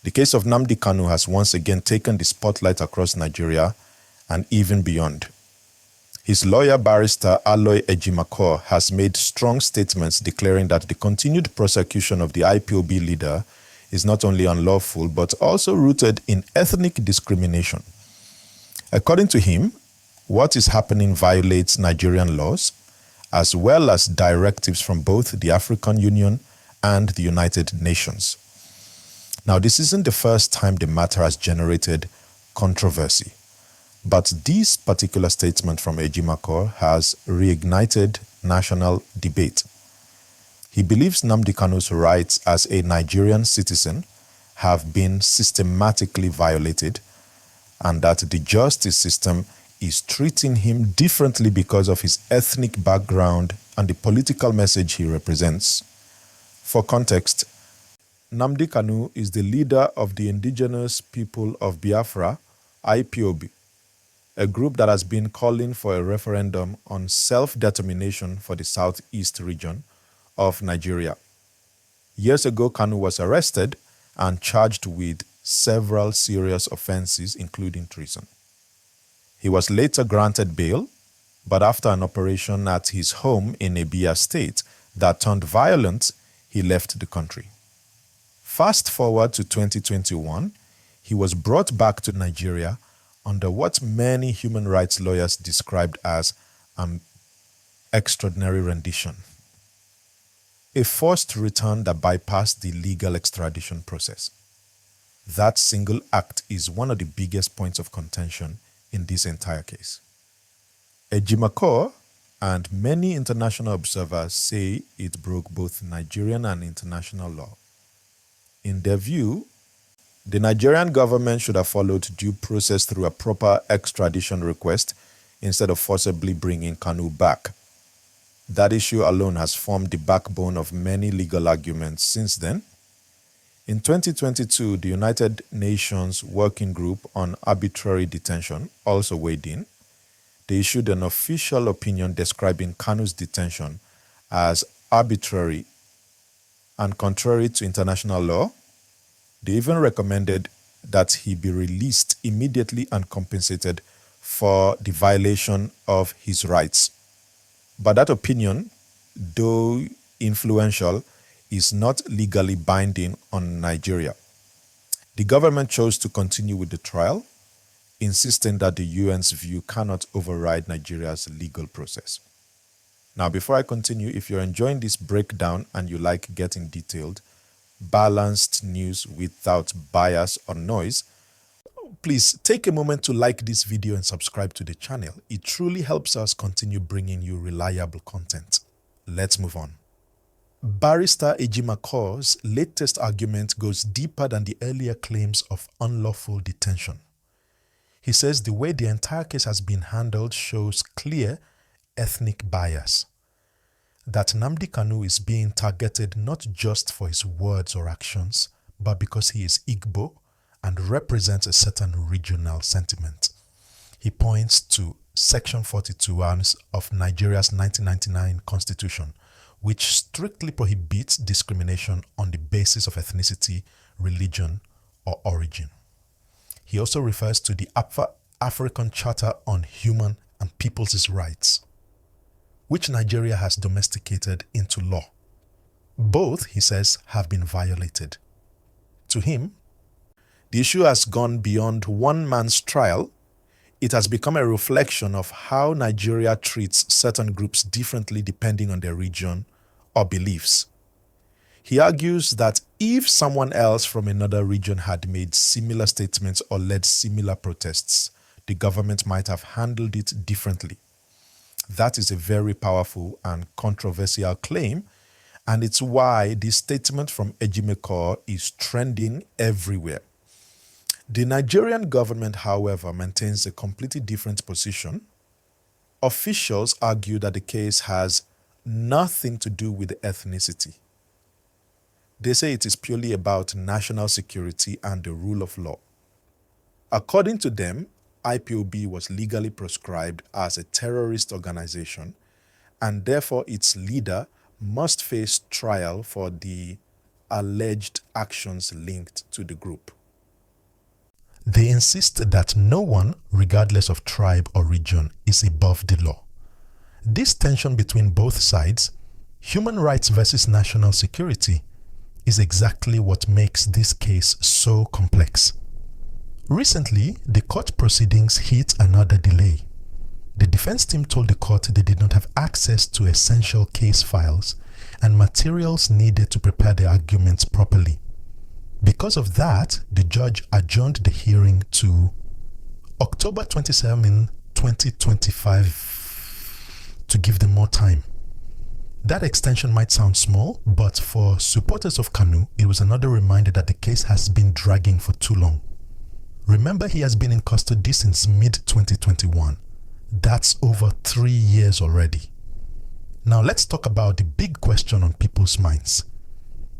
The case of Nnamdi Kanu has once again taken the spotlight across Nigeria and even beyond. His lawyer, barrister Aloy Ejimakor, has made strong statements declaring that the continued prosecution of the IPOB leader is not only unlawful but also rooted in ethnic discrimination. According to him, what is happening violates Nigerian laws as well as directives from both the African Union and the United Nations. Now, this isn't the first time the matter has generated controversy, but this particular statement from Ejimakor has reignited national debate. He believes Nnamdi Kanu's rights as a Nigerian citizen have been systematically violated and that the justice system is treating him differently because of his ethnic background and the political message he represents. For context, Nnamdi Kanu is the leader of the indigenous people of Biafra, IPOB, a group that has been calling for a referendum on self-determination for the southeast region of Nigeria. Years ago, Kanu was arrested and charged with several serious offenses, including treason. He was later granted bail, but after an operation at his home in Abia State that turned violent, he left the country. Fast forward to 2021, he was brought back to Nigeria under what many human rights lawyers described as an extraordinary rendition, a forced return that bypassed the legal extradition process. That single act is one of the biggest points of contention in this entire case. Ejimakor and many international observers say it broke both Nigerian and international law. In their view, the Nigerian government should have followed due process through a proper extradition request instead of forcibly bringing Kanu back. That issue alone has formed the backbone of many legal arguments since then. In 2022, the United Nations Working Group on Arbitrary Detention also weighed in. They issued an official opinion describing Kanu's detention as arbitrary and contrary to international law. They even recommended that he be released immediately and compensated for the violation of his rights. But that opinion, though influential, is not legally binding on Nigeria. The government chose to continue with the trial, insisting that the UN's view cannot override Nigeria's legal process. Now, before I continue, if you're enjoying this breakdown and you like getting detailed, balanced news without bias or noise, please take a moment to like this video and subscribe to the channel. It truly helps us continue bringing you reliable content. Let's move on. Barrister Ejimakor's latest argument goes deeper than the earlier claims of unlawful detention. He says the way the entire case has been handled shows clear ethnic bias, that Nnamdi Kanu is being targeted not just for his words or actions, but because he is Igbo and represents a certain regional sentiment. He points to Section 42 of Nigeria's 1999 Constitution, which strictly prohibits discrimination on the basis of ethnicity, religion, or origin. He also refers to the African Charter on Human and People's Rights, which Nigeria has domesticated into law. Both, he says, have been violated. To him, the issue has gone beyond one man's trial. It has become a reflection of how Nigeria treats certain groups differently depending on their region or beliefs. He argues that if someone else from another region had made similar statements or led similar protests, the government might have handled it differently. That is a very powerful and controversial claim, and it's why this statement from Ejimakor is trending everywhere. The Nigerian government, however, maintains a completely different position. Officials argue that the case has nothing to do with ethnicity. They say it is purely about national security and the rule of law. According to them, IPOB was legally proscribed as a terrorist organization, and therefore its leader must face trial for the alleged actions linked to the group. They insist that no one, regardless of tribe or region, is above the law. This tension between both sides, human rights versus national security, is exactly what makes this case so complex. Recently, the court proceedings hit another delay. The defense team told the court they did not have access to essential case files and materials needed to prepare the arguments properly. Because of that, the judge adjourned the hearing to October 27, 2025 to give them more time. That extension might sound small, but for supporters of Kanu, it was another reminder that the case has been dragging for too long. Remember, he has been in custody since mid-2021. That's over 3 years already. Now let's talk about the big question on people's minds.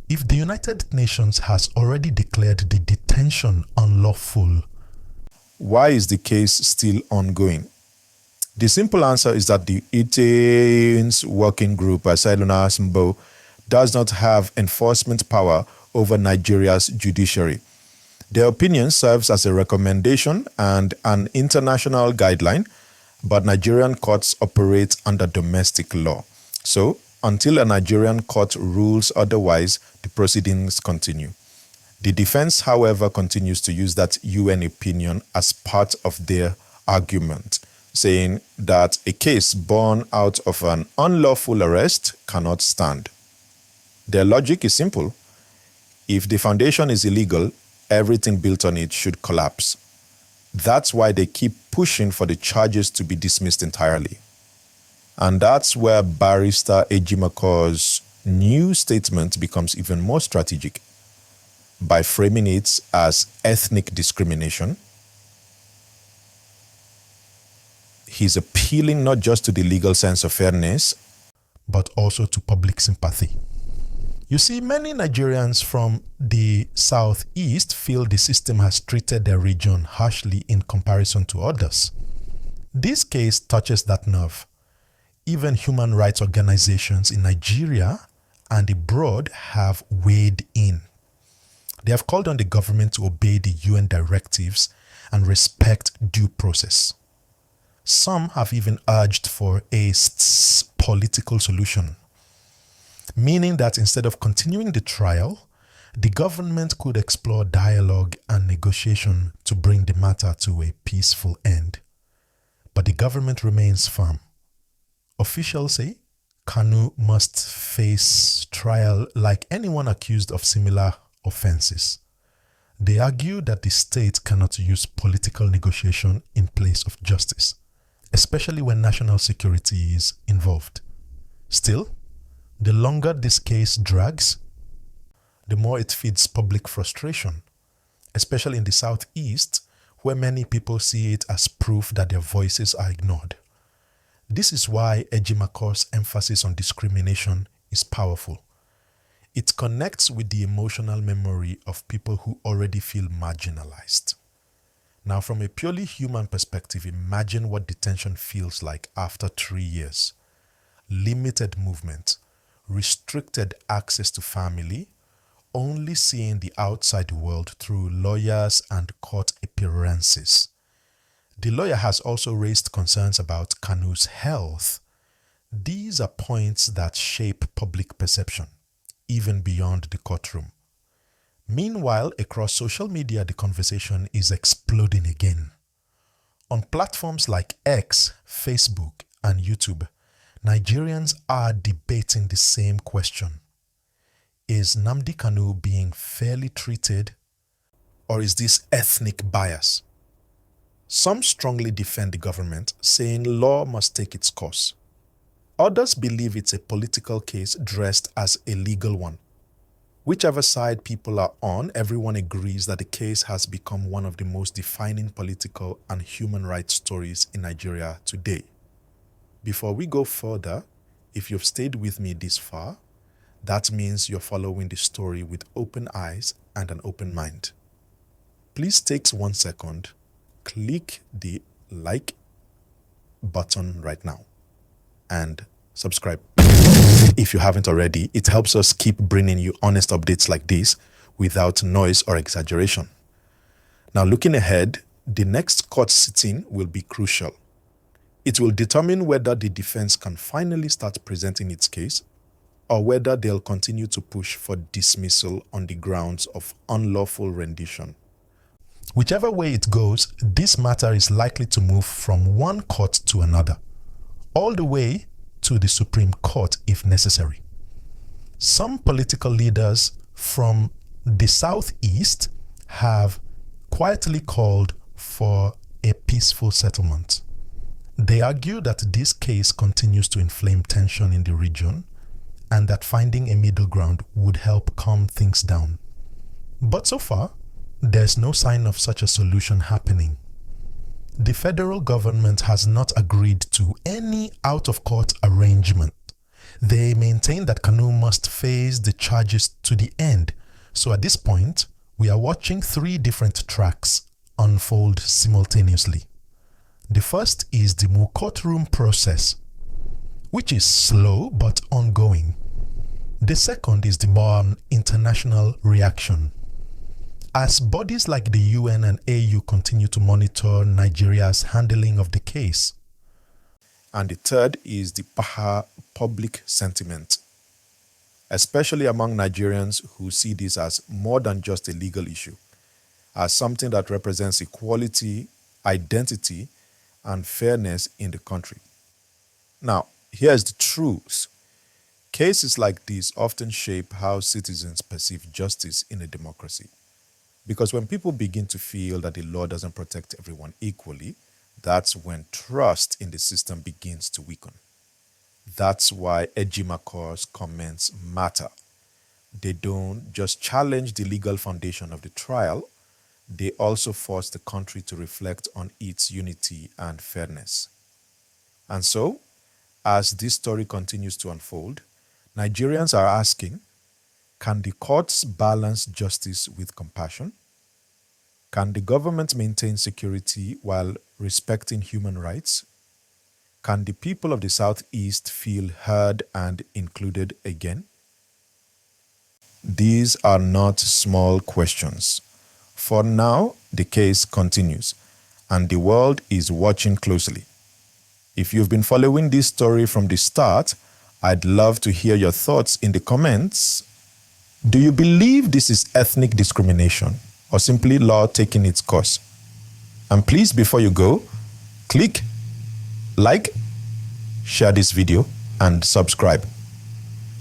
If the United Nations has already declared the detention unlawful, why is the case still ongoing? The simple answer is that the Itanes Working Group, Asailuna Simbo, does not have enforcement power over Nigeria's judiciary. Their opinion serves as a recommendation and an international guideline, but Nigerian courts operate under domestic law. So, until a Nigerian court rules otherwise, the proceedings continue. The defense, however, continues to use that UN opinion as part of their argument, saying that a case born out of an unlawful arrest cannot stand. Their logic is simple. If the foundation is illegal, everything built on it should collapse. That's why they keep pushing for the charges to be dismissed entirely. And that's where Barrister Ejimakor's new statement becomes even more strategic by framing it as ethnic discrimination. He's appealing not just to the legal sense of fairness, but also to public sympathy. You see, many Nigerians from the southeast feel the system has treated their region harshly in comparison to others. This case touches that nerve. Even human rights organizations in Nigeria and abroad have weighed in. They have called on the government to obey the UN directives and respect due process. Some have even urged for a political solution, meaning that instead of continuing the trial, the government could explore dialogue and negotiation to bring the matter to a peaceful end. But the government remains firm. Officials say Kanu must face trial like anyone accused of similar offenses. They argue that the state cannot use political negotiation in place of justice, especially when national security is involved. Still, the longer this case drags, the more it feeds public frustration, especially in the southeast, where many people see it as proof that their voices are ignored. This is why Ejimakor's emphasis on discrimination is powerful. It connects with the emotional memory of people who already feel marginalized. Now, from a purely human perspective, imagine what detention feels like after 3 years. Limited movement, restricted access to family, only seeing the outside world through lawyers and court appearances. The lawyer has also raised concerns about Kanu's health. These are points that shape public perception, even beyond the courtroom. Meanwhile, across social media, the conversation is exploding again. On platforms like X, Facebook, and YouTube, Nigerians are debating the same question. Is Nnamdi Kanu being fairly treated, or is this ethnic bias? Some strongly defend the government, saying law must take its course. Others believe it's a political case dressed as a legal one. Whichever side people are on, everyone agrees that the case has become one of the most defining political and human rights stories in Nigeria today. Before we go further, if you've stayed with me this far, that means you're following the story with open eyes and an open mind. Please take 1 second, click the like button right now, and subscribe. if you haven't already. It helps us keep bringing you honest updates like this without noise or exaggeration. Now, looking ahead, the next court sitting will be crucial. It will determine whether the defense can finally start presenting its case or whether they'll continue to push for dismissal on the grounds of unlawful rendition. Whichever way it goes, this matter is likely to move from one court to another, all the way to the Supreme Court if necessary. Some political leaders from the Southeast have quietly called for a peaceful settlement. They argue that this case continues to inflame tension in the region and that finding a middle ground would help calm things down. But so far, there's no sign of such a solution happening. The federal government has not agreed to any out-of-court arrangement. They maintain that Kanu must face the charges to the end. So at this point, we are watching 3 different tracks unfold simultaneously. The first is the courtroom process, which is slow but ongoing. The second is the more international reaction. As bodies like the UN and AU continue to monitor Nigeria's handling of the case. And the third is the public sentiment, especially among Nigerians who see this as more than just a legal issue, as something that represents equality, identity, and fairness in the country. Now, here's the truth. Cases like these often shape how citizens perceive justice in a democracy. Because when people begin to feel that the law doesn't protect everyone equally, that's when trust in the system begins to weaken. That's why Ejimakor's comments matter. They don't just challenge the legal foundation of the trial, they also force the country to reflect on its unity and fairness. And so, as this story continues to unfold, Nigerians are asking, can the courts balance justice with compassion? Can the government maintain security while respecting human rights? Can the people of the Southeast feel heard and included again? These are not small questions. For now, the case continues, and the world is watching closely. If you've been following this story from the start, I'd love to hear your thoughts in the comments. Do you believe this is ethnic discrimination or simply law taking its course? And please, before you go, click like, share this video, and subscribe.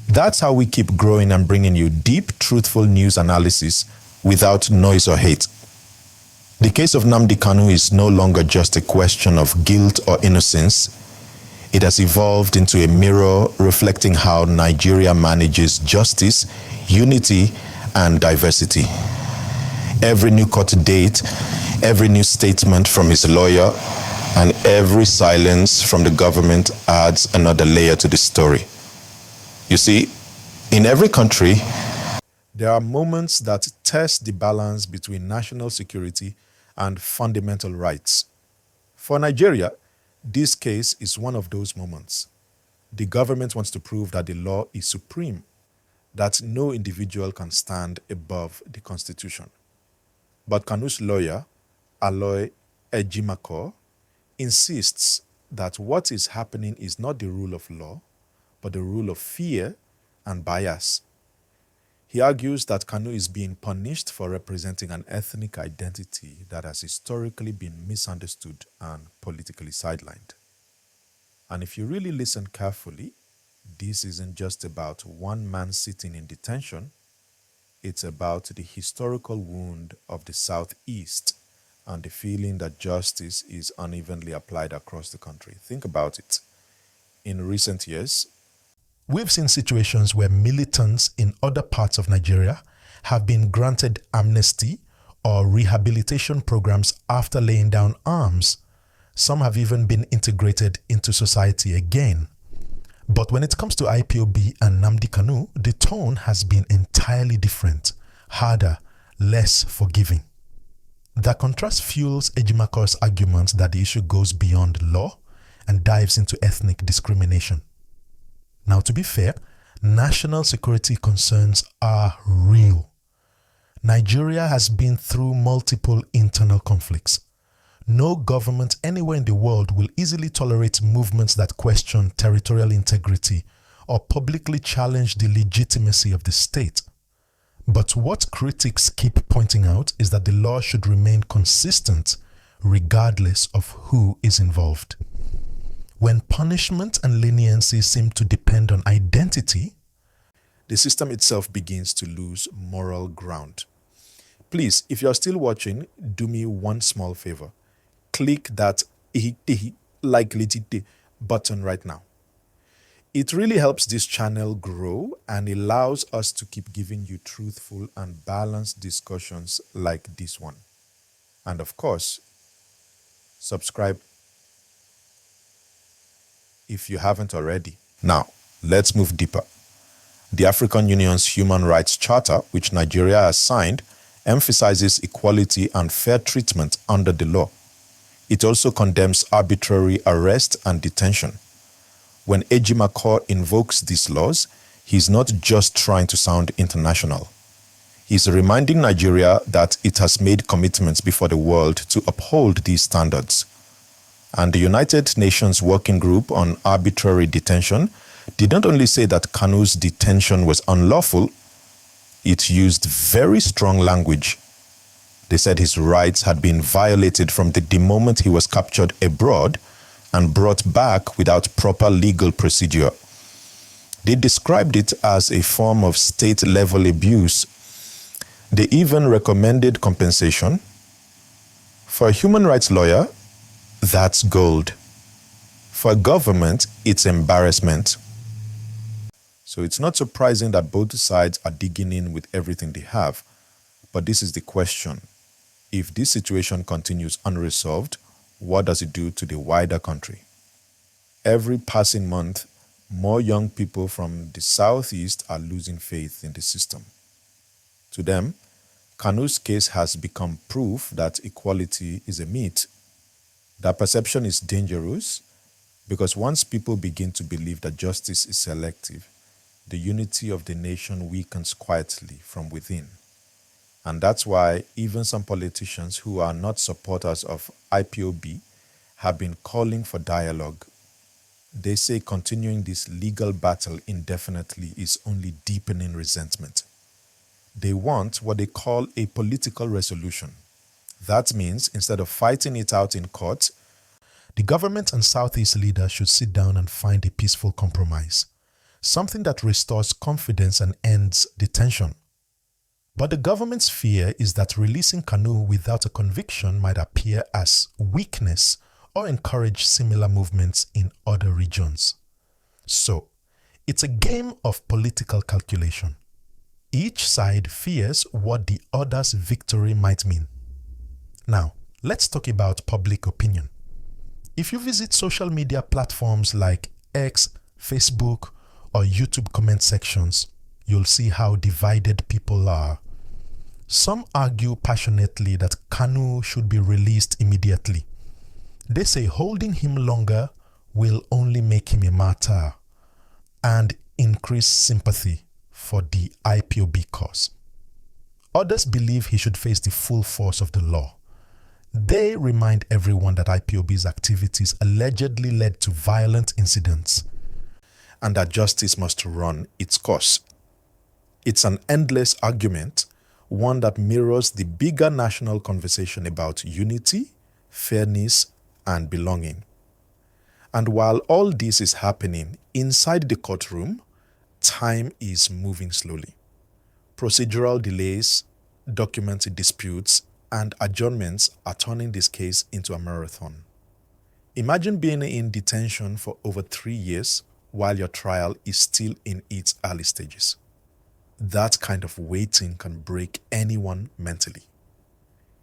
That's how we keep growing and bringing you deep, truthful news analysis without noise or hate. The case of Nnamdi Kanu is no longer just a question of guilt or innocence. It has evolved into a mirror reflecting how Nigeria manages justice, unity, and diversity. Every new court date, every new statement from his lawyer, and every silence from the government adds another layer to the story. You see, in every country, there are moments that test the balance between national security and fundamental rights. For Nigeria, this case is one of those moments. The government wants to prove that the law is supreme, that no individual can stand above the Constitution. But Kanu's lawyer, Aloy Ejimakor, insists that what is happening is not the rule of law, but the rule of fear and bias. He argues that Kanu is being punished for representing an ethnic identity that has historically been misunderstood and politically sidelined. And if you really listen carefully, this isn't just about one man sitting in detention. It's about the historical wound of the Southeast and the feeling that justice is unevenly applied across the country. Think about it. In recent years, we've seen situations where militants in other parts of Nigeria have been granted amnesty or rehabilitation programs after laying down arms. Some have even been integrated into society again. But when it comes to IPOB and Nnamdi Kanu, the tone has been entirely different, harder, less forgiving. That contrast fuels Ejimakor's argument that the issue goes beyond law and dives into ethnic discrimination. Now, to be fair, national security concerns are real. Nigeria has been through multiple internal conflicts. No government anywhere in the world will easily tolerate movements that question territorial integrity or publicly challenge the legitimacy of the state. But what critics keep pointing out is that the law should remain consistent regardless of who is involved. When punishment and leniency seem to depend on identity, the system itself begins to lose moral ground. Please, if you're still watching, do me one small favor. Click that like button right now. It really helps this channel grow and allows us to keep giving you truthful and balanced discussions like this one. And of course, subscribe if you haven't already. Now, let's move deeper. The African Union's Human Rights Charter, which Nigeria has signed, emphasizes equality and fair treatment under the law. It also condemns arbitrary arrest and detention. When Ejimakor invokes these laws, he's not just trying to sound international. He's reminding Nigeria that it has made commitments before the world to uphold these standards. And the United Nations Working Group on Arbitrary Detention did not only say that Kanu's detention was unlawful, it used very strong language. They said his rights had been violated from the moment he was captured abroad and brought back without proper legal procedure. They described it as a form of state-level abuse. They even recommended compensation. For a human rights lawyer, that's gold. For a government, it's embarrassment. So it's not surprising that both sides are digging in with everything they have. But this is the question. If this situation continues unresolved, what does it do to the wider country? Every passing month, more young people from the southeast are losing faith in the system. To them, Kanu's case has become proof that equality is a myth. That perception is dangerous because once people begin to believe that justice is selective, the unity of the nation weakens quietly from within. And that's why even some politicians who are not supporters of IPOB have been calling for dialogue. They say continuing this legal battle indefinitely is only deepening resentment. They want what they call a political resolution. That means instead of fighting it out in court, the government and Southeast leaders should sit down and find a peaceful compromise, something that restores confidence and ends detention. But the government's fear is that releasing Kanu without a conviction might appear as weakness or encourage similar movements in other regions. So, it's a game of political calculation. Each side fears what the other's victory might mean. Now, let's talk about public opinion. If you visit social media platforms like X, Facebook, or YouTube comment sections, you'll see how divided people are. Some argue passionately that Kanu should be released immediately. They say holding him longer will only make him a martyr and increase sympathy for the IPOB cause. Others believe he should face the full force of the law. They remind everyone that IPOB's activities allegedly led to violent incidents and that justice must run its course. It's an endless argument, one that mirrors the bigger national conversation about unity, fairness, and belonging. And while all this is happening inside the courtroom, time is moving slowly. Procedural delays, documented disputes, and adjournments are turning this case into a marathon. Imagine being in detention for over 3 years while your trial is still in its early stages. That kind of waiting can break anyone mentally.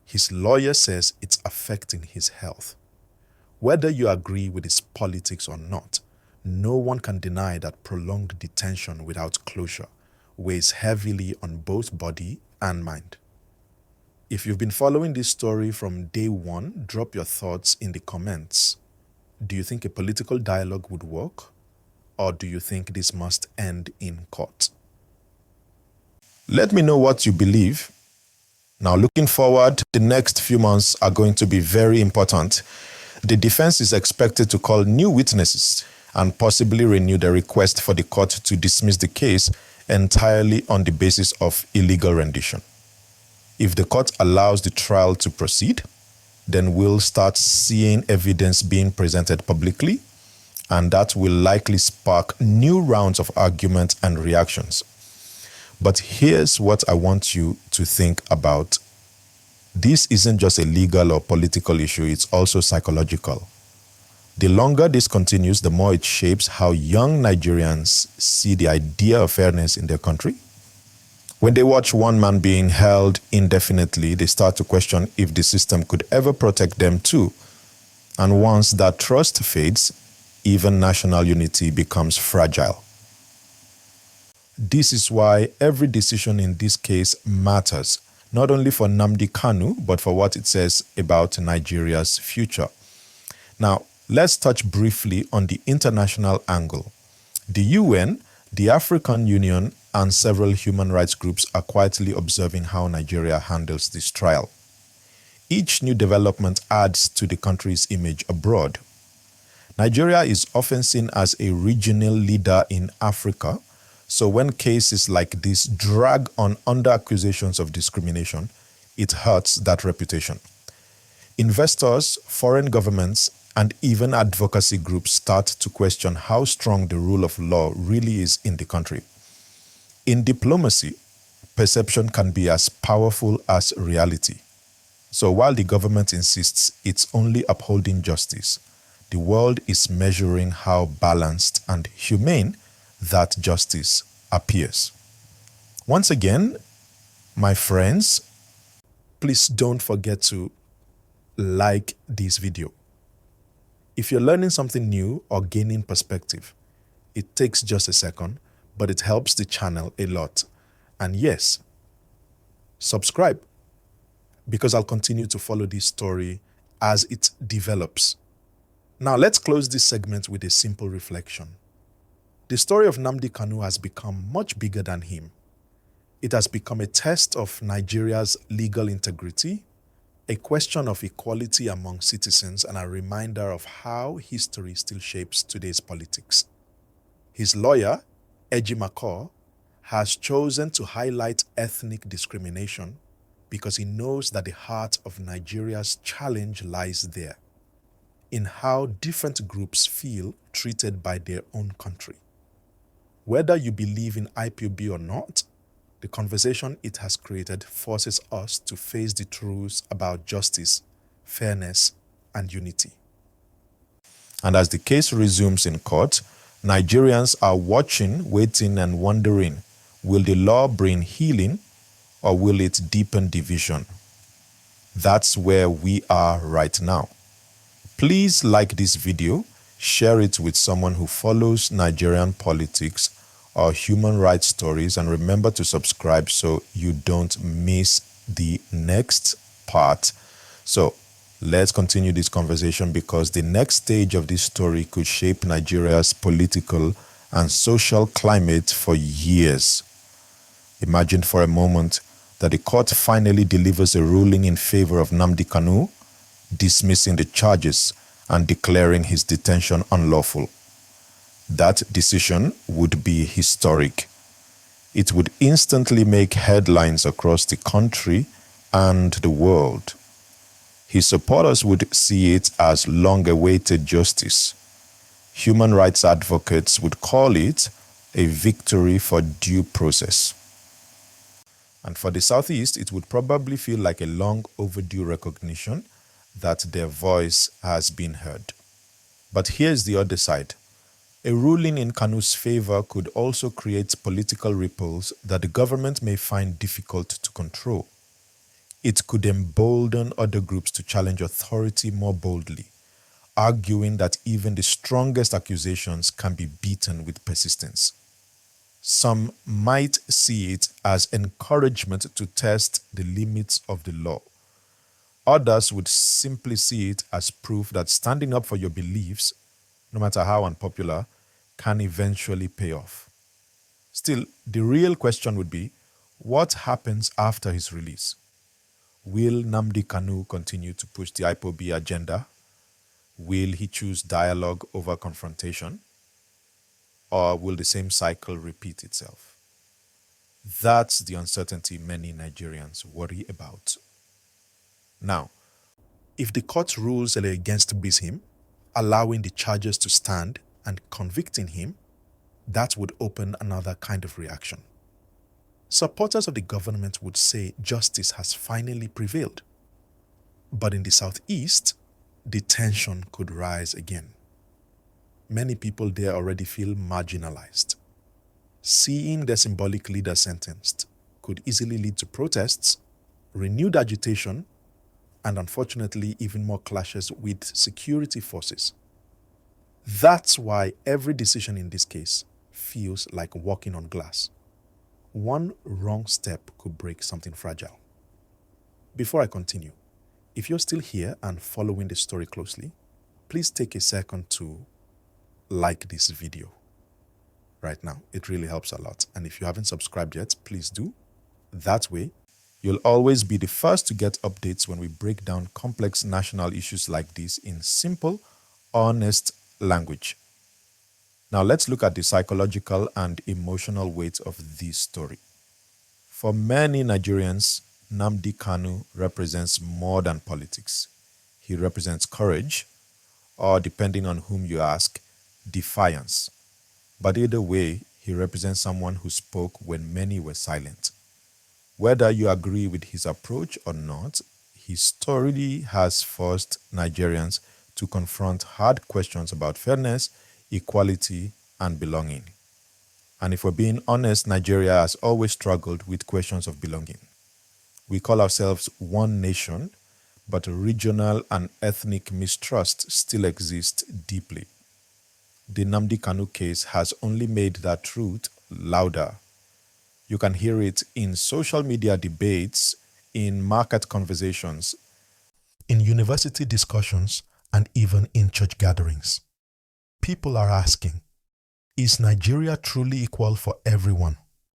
His lawyer says it's affecting his health. Whether you agree with his politics or not, no one can deny that prolonged detention without closure weighs heavily on both body and mind. If you've been following this story from day one, drop your thoughts in the comments. Do you think a political dialogue would work? or do you think this must end in court? Let me know what you believe. Now, looking forward, the next few months are going to be very important. The defense is expected to call new witnesses and possibly renew the request for the court to dismiss the case entirely on the basis of illegal rendition. If the court allows the trial to proceed, then we'll start seeing evidence being presented publicly, and that will likely spark new rounds of argument and reactions. But here's what I want you to think about. This isn't just a legal or political issue, it's also psychological. The longer this continues, the more it shapes how young Nigerians see the idea of fairness in their country. When they watch one man being held indefinitely, they start to question if the system could ever protect them too. And once that trust fades, even national unity becomes fragile. This is why every decision in this case matters, not only for Nnamdi Kanu, but for what it says about Nigeria's future. Now, let's touch briefly on the international angle. The UN, the African Union, and several human rights groups are quietly observing how Nigeria handles this trial. Each new development adds to the country's image abroad. Nigeria is often seen as a regional leader in Africa, so when cases like this drag on under accusations of discrimination, it hurts that reputation. Investors, foreign governments, and even advocacy groups start to question how strong the rule of law really is in the country. In diplomacy, perception can be as powerful as reality. So while the government insists it's only upholding justice, the world is measuring how balanced and humane that justice appears. Once again, my friends, please don't forget to like this video. If you're learning something new or gaining perspective, it takes just a second, but it helps the channel a lot. And yes, subscribe, because I'll continue to follow this story as it develops. Now, let's close this segment with a simple reflection. The story of Nnamdi Kanu has become much bigger than him. It has become a test of Nigeria's legal integrity, a question of equality among citizens, and a reminder of how history still shapes today's politics. His lawyer, Ejimako, has chosen to highlight ethnic discrimination because he knows that the heart of Nigeria's challenge lies there, in how different groups feel treated by their own country. Whether you believe in IPOB or not, the conversation it has created forces us to face the truths about justice, fairness, and unity. And as the case resumes in court, Nigerians are watching, waiting, and wondering, will the law bring healing or will it deepen division? That's where we are right now. Please like this video, share it with someone who follows Nigerian politics or human rights stories, and remember to subscribe so you don't miss the next part. So let's continue this conversation, because the next stage of this story could shape Nigeria's political and social climate for years. Imagine for a moment that the court finally delivers a ruling in favor of Nnamdi Kanu, dismissing the charges and declaring his detention unlawful. That decision would be historic. It would instantly make headlines across the country and the world. His supporters would see it as long-awaited justice. Human rights advocates would call it a victory for due process. And for the Southeast, it would probably feel like a long overdue recognition that their voice has been heard. But here's the other side. A ruling in Kanu's favor could also create political ripples that the government may find difficult to control. It could embolden other groups to challenge authority more boldly, arguing that even the strongest accusations can be beaten with persistence. Some might see it as encouragement to test the limits of the law. Others would simply see it as proof that standing up for your beliefs, no matter how unpopular, can eventually pay off. Still, the real question would be, what happens after his release? Will Nnamdi Kanu continue to push the IPOB agenda? Will he choose dialogue over confrontation? Or will the same cycle repeat itself? That's the uncertainty many Nigerians worry about. Now, if the court rules against him, allowing the charges to stand and convicting him, that would open another kind of reaction. Supporters of the government would say justice has finally prevailed. But in the Southeast, the tension could rise again. Many people there already feel marginalized. Seeing their symbolic leader sentenced could easily lead to protests, renewed agitation, and unfortunately even more clashes with security forces. That's why every decision in this case feels like walking on glass. One wrong step could break something fragile. Before I continue, if you're still here and following the story closely, please take a second to like this video right now. It really helps a lot. And if you haven't subscribed yet, please do. That way, you'll always be the first to get updates when we break down complex national issues like this in simple, honest language. Now let's look at the psychological and emotional weight of this story. For many Nigerians, Nnamdi Kanu represents more than politics. He represents courage, or depending on whom you ask, defiance. But either way, he represents someone who spoke when many were silent. Whether you agree with his approach or not, his story has forced Nigerians to confront hard questions about fairness, equality, and belonging. And if we're being honest, Nigeria has always struggled with questions of belonging. We call ourselves one nation, but regional and ethnic mistrust still exists deeply. The Nnamdi Kanu case has only made that truth louder. You can hear it in social media debates, in market conversations, in university discussions, and even in church gatherings. People are asking, is Nigeria truly equal for everyone?